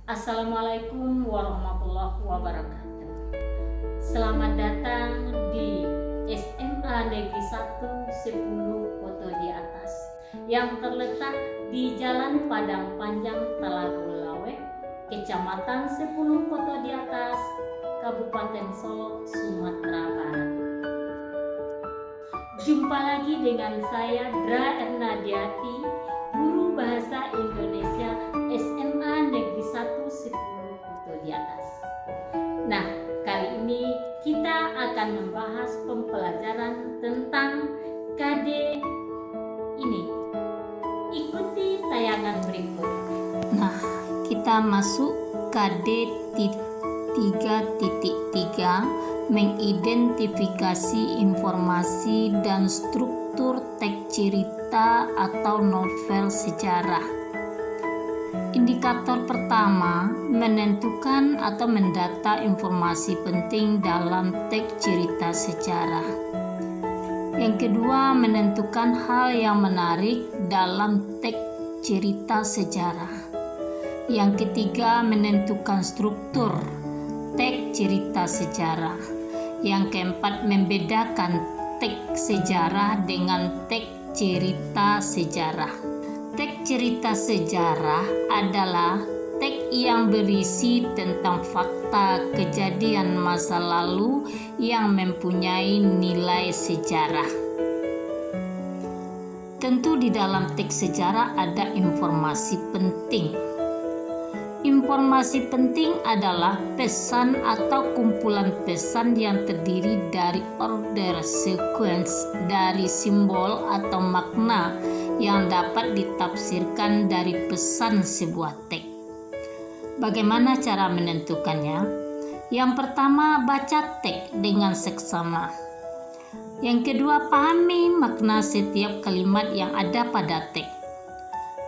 Assalamualaikum warahmatullahi wabarakatuh. Selamat datang di SMA Negeri 1 10 Koto di Atas yang terletak di Jalan Padang Panjang Telaga Lawe, Kecamatan 10 Koto di Atas, Kabupaten Solok, Sumatera Barat. Jumpa lagi dengan saya Dra Ernadiati, guru bahasa Indonesia SMA Negeri 1 10 Koto di Atas. Nah, kali ini kita akan membahas pembelajaran tentang KD ini. Ikuti tayangan berikut. Nah, kita masuk KD 3.3 mengidentifikasi informasi dan struktur teks cerita atau novel sejarah. Indikator pertama, menentukan atau mendata informasi penting dalam teks cerita sejarah. Yang kedua, menentukan hal yang menarik dalam teks cerita sejarah. Yang ketiga, menentukan struktur teks cerita sejarah. Yang keempat, membedakan teks sejarah dengan teks cerita sejarah. Teks cerita sejarah adalah teks yang berisi tentang fakta kejadian masa lalu yang mempunyai nilai sejarah. Tentu di dalam teks sejarah ada informasi penting. Informasi penting adalah pesan atau kumpulan pesan yang terdiri dari order sequence dari simbol atau makna yang dapat ditafsirkan dari pesan sebuah teks. Bagaimana cara menentukannya? Yang pertama, baca teks dengan seksama. Yang kedua, pahami makna setiap kalimat yang ada pada teks.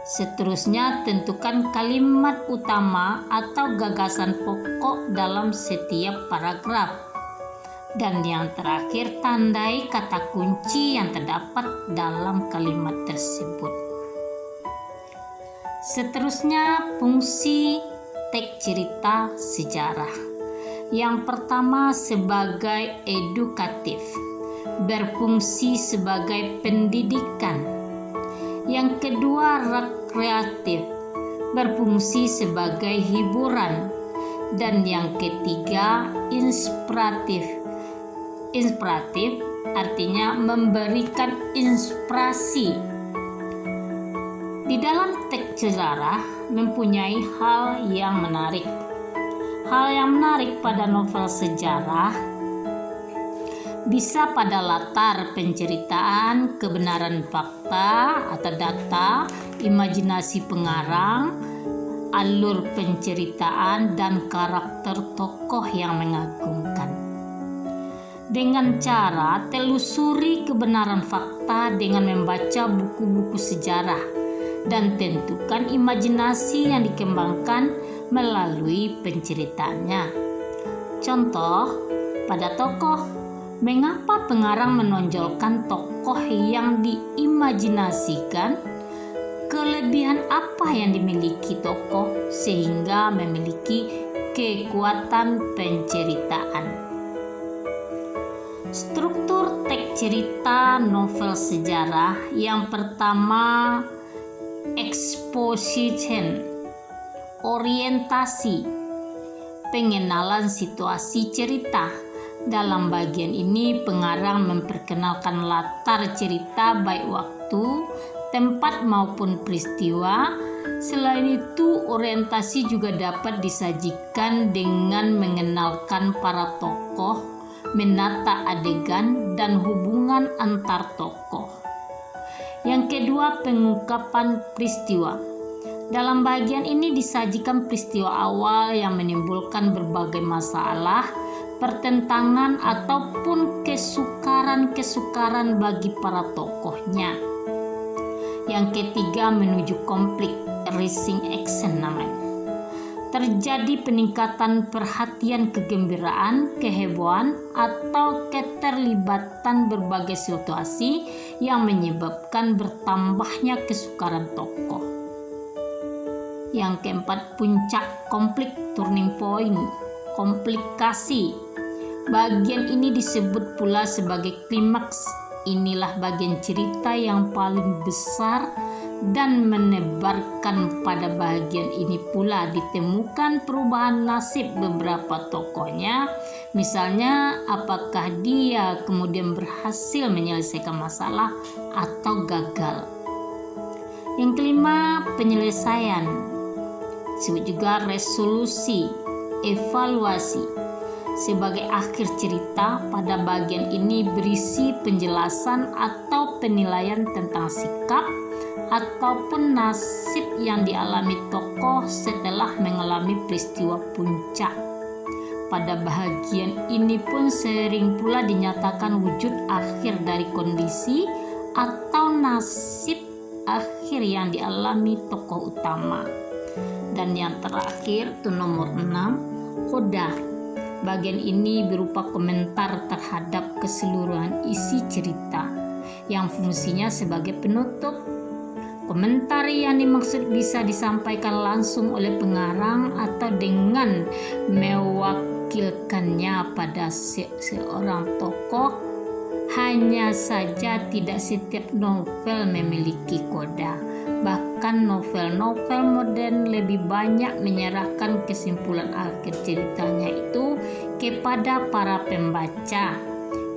Seterusnya, tentukan kalimat utama atau gagasan pokok dalam setiap paragraf. Dan yang terakhir, tandai kata kunci yang terdapat dalam kalimat tersebut. Seterusnya, fungsi teks cerita sejarah. Yang pertama, sebagai edukatif, berfungsi sebagai pendidikan. Yang kedua, rekreatif, berfungsi sebagai hiburan. Dan yang ketiga, inspiratif. Inspiratif artinya memberikan inspirasi. Di dalam teks sejarah mempunyai hal yang menarik. Hal yang menarik pada novel sejarah bisa pada latar penceritaan, kebenaran fakta atau data, imajinasi pengarang, alur penceritaan, dan karakter tokoh yang mengagumkan. Dengan cara telusuri kebenaran fakta dengan membaca buku-buku sejarah dan tentukan imajinasi yang dikembangkan melalui penceritaannya. Contoh, pada tokoh, mengapa pengarang menonjolkan tokoh yang diimajinasikan? Kelebihan apa yang dimiliki tokoh sehingga memiliki kekuatan penceritaan? Struktur teks cerita novel sejarah. Yang pertama, exposition, orientasi, pengenalan situasi cerita. Dalam bagian ini, pengarang memperkenalkan latar cerita baik waktu, tempat maupun peristiwa. Selain itu, orientasi juga dapat disajikan dengan mengenalkan para tokoh, menata adegan, dan hubungan antar tokoh. Yang kedua, pengungkapan peristiwa. Dalam bagian ini disajikan peristiwa awal yang menimbulkan berbagai masalah, pertentangan ataupun kesukaran-kesukaran bagi para tokohnya. Yang ketiga, menuju konflik, rising action namanya. Terjadi peningkatan perhatian, kegembiraan, kehebohan, atau keterlibatan berbagai situasi yang menyebabkan bertambahnya kesukaran tokoh. Yang keempat, puncak konflik, turning point, komplikasi. Bagian ini disebut pula sebagai klimaks. Inilah bagian cerita yang paling besar dan menebarkan. Pada bagian ini pula ditemukan perubahan nasib beberapa tokohnya. Misalnya, apakah dia kemudian berhasil menyelesaikan masalah atau gagal. Yang kelima, penyelesaian. Disebut juga resolusi, evaluasi. Sebagai akhir cerita, pada bagian ini berisi penjelasan atau penilaian tentang sikap ataupun nasib yang dialami tokoh setelah mengalami peristiwa puncak. Pada bagian ini pun sering pula dinyatakan wujud akhir dari kondisi atau nasib akhir yang dialami tokoh utama. Dan yang terakhir itu nomor 6, koda. Bagian ini berupa komentar terhadap keseluruhan isi cerita yang fungsinya sebagai penutup. Komentar yang dimaksud bisa disampaikan langsung oleh pengarang atau dengan mewakilkannya pada seorang tokoh. Hanya saja tidak setiap novel memiliki koda. Bahkan novel-novel modern lebih banyak menyerahkan kesimpulan akhir ceritanya itu kepada para pembaca.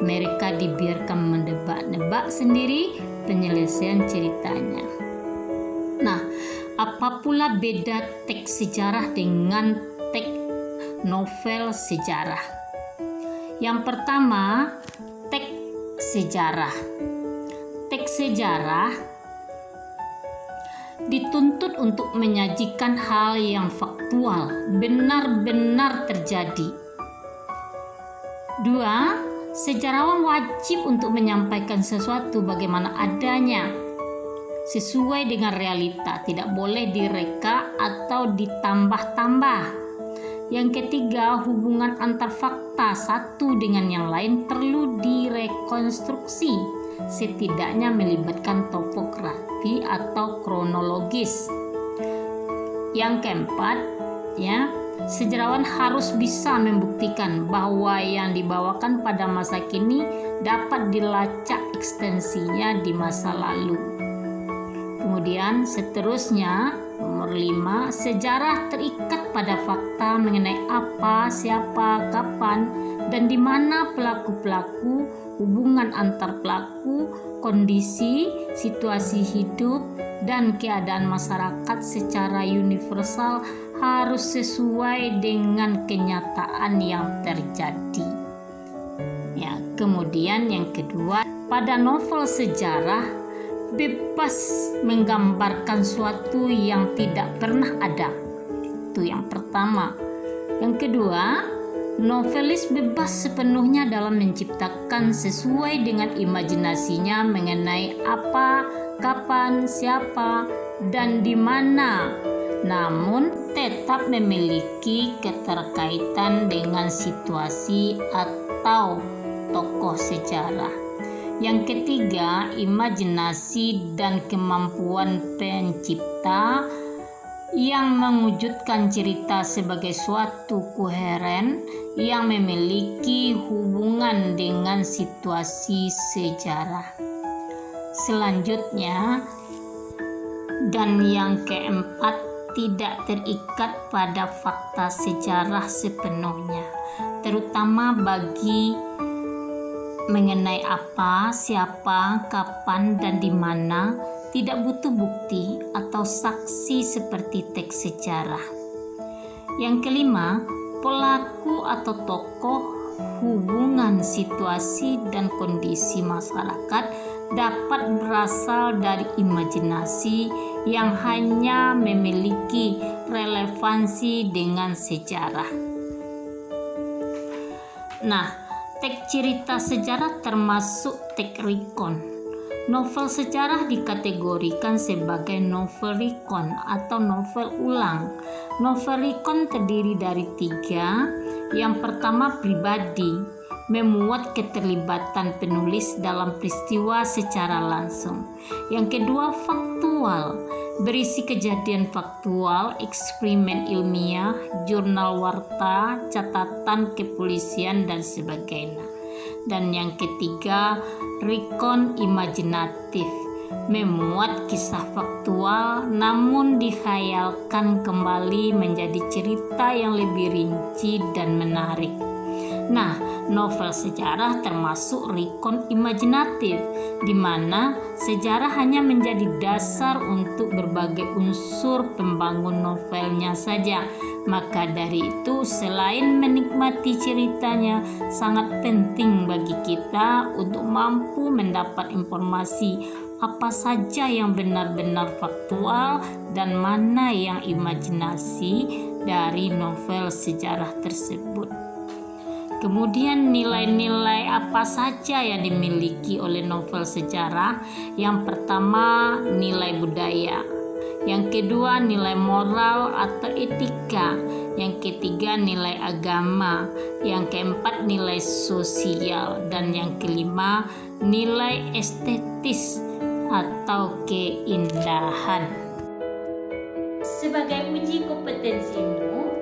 Mereka dibiarkan menebak-nebak sendiri penyelesaian ceritanya. Nah, apa pula beda teks sejarah dengan teks novel sejarah? Yang pertama, teks sejarah. Teks sejarah dituntut untuk menyajikan hal yang faktual, benar-benar terjadi. 2. Sejarawan wajib untuk menyampaikan sesuatu bagaimana adanya, sesuai dengan realita, tidak boleh direka atau ditambah-tambah. Yang ketiga, hubungan antar fakta satu dengan yang lain perlu direkonstruksi, setidaknya melibatkan topografi atau kronologis. Yang keempat, sejarawan harus bisa membuktikan bahwa yang dibawakan pada masa kini dapat dilacak ekstensinya di masa lalu. Kemudian seterusnya, nomor 5, sejarah terikat pada fakta mengenai apa, siapa, kapan, dan di mana pelaku-pelaku, hubungan antar pelaku, kondisi, situasi hidup, dan keadaan masyarakat secara universal harus sesuai dengan kenyataan yang terjadi. Kemudian yang kedua, pada novel sejarah bebas menggambarkan suatu yang tidak pernah ada. Itu yang pertama. Yang kedua, novelis bebas sepenuhnya dalam menciptakan sesuai dengan imajinasinya mengenai apa, kapan, siapa, dan di mana, namun tetap memiliki keterkaitan dengan situasi atau tokoh sejarah. Yang ketiga, imajinasi dan kemampuan pencipta yang mewujudkan cerita sebagai suatu koheren yang memiliki hubungan dengan situasi sejarah. Selanjutnya, dan yang keempat, tidak terikat pada fakta sejarah sepenuhnya, terutama bagi mengenai apa, siapa, kapan, dan di mana, tidak butuh bukti atau saksi seperti teks sejarah. Yang kelima, pelaku atau tokoh, hubungan, situasi, dan kondisi masyarakat dapat berasal dari imajinasi yang hanya memiliki relevansi dengan sejarah. Nah, teks cerita sejarah termasuk teks recon. Novel sejarah dikategorikan sebagai novel recon atau novel ulang. Novel recon terdiri dari 3. Yang pertama, pribadi, memuat keterlibatan penulis dalam peristiwa secara langsung. Yang kedua, faktual, berisi kejadian faktual, eksperimen ilmiah, jurnal warta, catatan kepolisian, dan sebagainya. Dan yang ketiga, recon imajinatif, memuat kisah faktual namun dikhayalkan kembali menjadi cerita yang lebih rinci dan menarik. Nah, novel sejarah termasuk recon imajinatif, di mana sejarah hanya menjadi dasar untuk berbagai unsur pembangun novelnya saja. Maka dari itu, selain menikmati ceritanya, sangat penting bagi kita untuk mampu mendapat informasi apa saja yang benar-benar faktual dan mana yang imajinasi dari novel sejarah tersebut. Kemudian nilai-nilai apa saja yang dimiliki oleh novel sejarah? Yang pertama, nilai budaya. Yang kedua, nilai moral atau etika. Yang ketiga, nilai agama. Yang keempat, nilai sosial. Dan yang kelima, nilai estetis atau keindahan. Sebagai uji kompetensimu,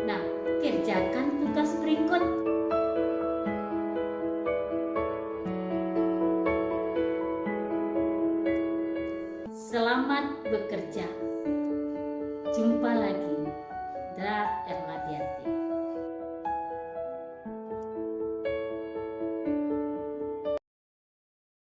nah, kerjakan tugas berikut. Selamat bekerja. Jumpa lagi.